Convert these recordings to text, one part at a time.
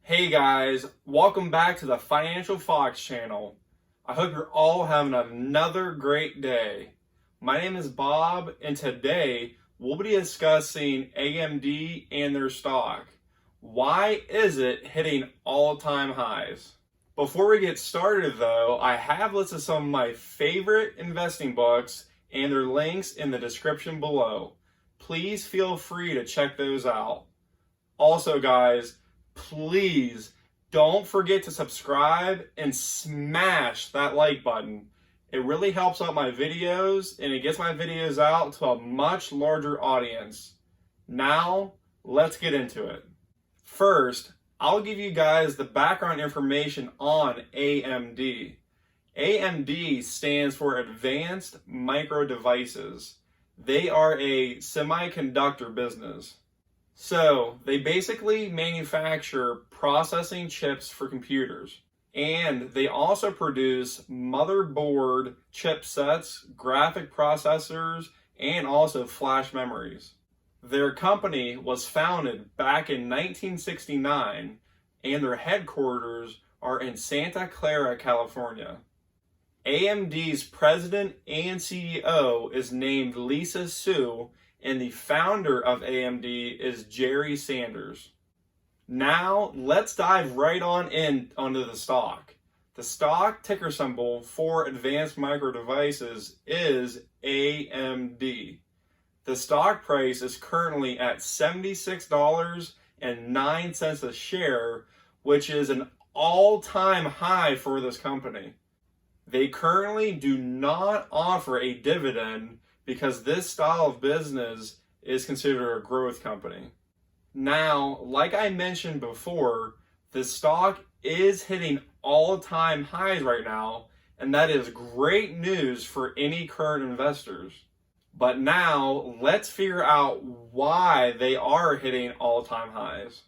Hey guys, welcome back to the Financial Fox channel. I hope you're all having another great day. My name is Bob, and today we'll be discussing AMD and their stock. Why is it hitting all-time highs? Before we get started though, I have listed some of my favorite investing books and their links in the description below. Please feel free to check those out. Also guys, please don't forget to subscribe and smash that like button. It really helps out my videos and it gets my videos out to a much larger audience. Now, let's get into it. First, I'll give you guys the background information on AMD. AMD stands for Advanced Micro Devices. They are a semiconductor business. So they basically manufacture processing chips for computers, and they also produce motherboard chipsets, graphic processors, and also flash memories. Their company was founded back in 1969, and their headquarters are in Santa Clara, California. AMD's president and CEO is named Lisa Su, and the founder of AMD is Jerry Sanders. Now, let's dive right on in onto the stock. The stock ticker symbol for Advanced Micro Devices is AMD. The stock price is currently at $76.09 a share, which is an all-time high for this company. They currently do not offer a dividend because this style of business is considered a growth company. Now, like I mentioned before, the stock is hitting all-time highs right now, and that is great news for any current investors. But now, let's figure out why they are hitting all-time highs.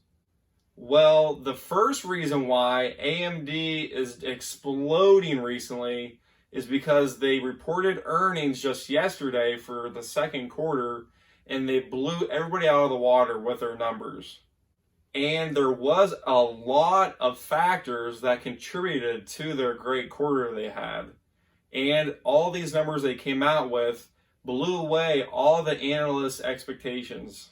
Well, the first reason why AMD is exploding recently is because they reported earnings just yesterday for the second quarter, and they blew everybody out of the water with their numbers. And there was a lot of factors that contributed to their great quarter they had. And all these numbers they came out with blew away all the analysts' expectations.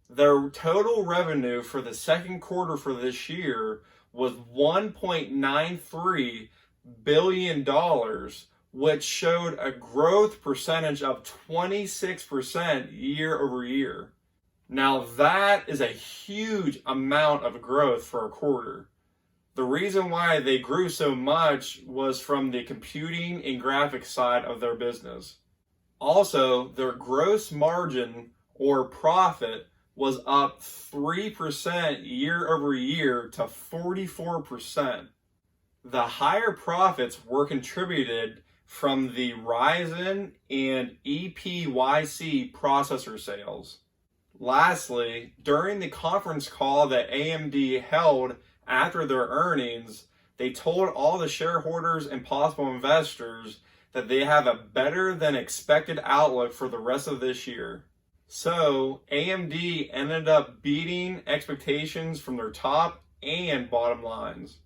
Their total revenue for the second quarter for this year was $1.93 billion, which showed a growth percentage of 26% year over year. Now that is a huge amount of growth for a quarter. The reason why they grew so much was from the computing and graphics side of their business. Also, their gross margin or profit was up 3% year over year to 44%. The higher profits were contributed from the Ryzen and EPYC processor sales. Lastly, during the conference call that AMD held after their earnings, they told all the shareholders and possible investors that they have a better than expected outlook for the rest of this year. So AMD ended up beating expectations from their top and bottom lines.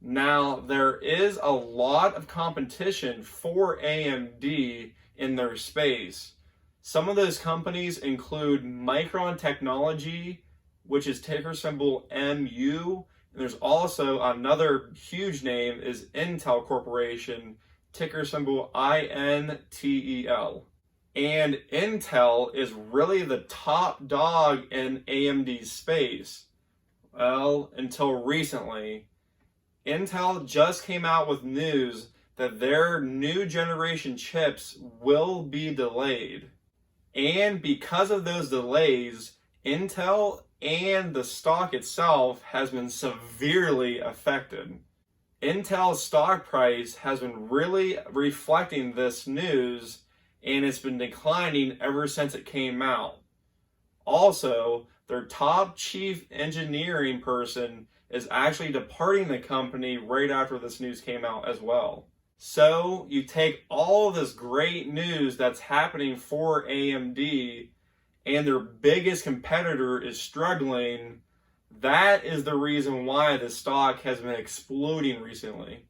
Now, there is a lot of competition for AMD in their space. Some of those companies include Micron Technology, which is ticker symbol MU. And there's also another huge name is Intel Corporation, ticker symbol INTEL. And Intel is really the top dog in AMD's space. Well, until recently. Intel just came out with news that their new generation chips will be delayed. And because of those delays, Intel and the stock itself has been severely affected. Intel's stock price has been really reflecting this news, and it's been declining ever since it came out. Also, their top chief engineering person is actually departing the company right after this news came out as well. So you take all of this great news that's happening for AMD, and their biggest competitor is struggling. That is the reason why the stock has been exploding recently.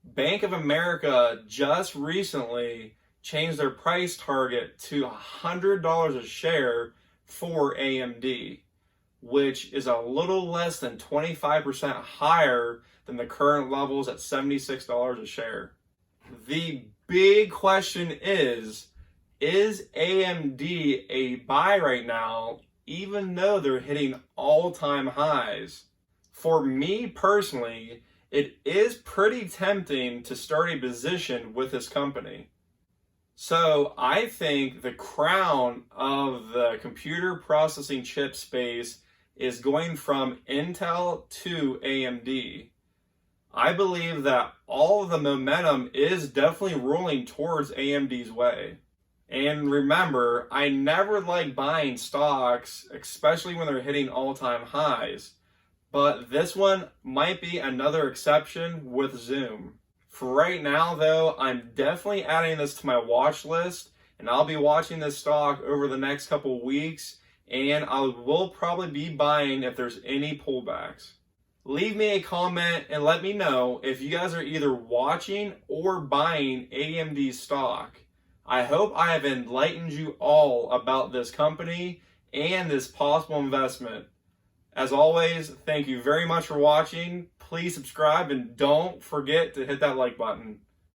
Bank of America just recently changed their price target to $100 a share for AMD, which is a little less than 25% higher than the current levels at $76 a share. The big question is AMD a buy right now, even though they're hitting all-time highs? For me personally, it is pretty tempting to start a position with this company. So I think the crown of the computer processing chip space is going from Intel to AMD. I believe that all of the momentum is definitely rolling towards AMD's way. And remember, I never like buying stocks, especially when they're hitting all-time highs. But this one might be another exception with Zoom. For right now, though, I'm definitely adding this to my watch list, and I'll be watching this stock over the next couple weeks, and I will probably be buying if there's any pullbacks. Leave me a comment and let me know if you guys are either watching or buying AMD stock. I hope I have enlightened you all about this company and this possible investment. As always, thank you very much for watching. Please subscribe and don't forget to hit that like button.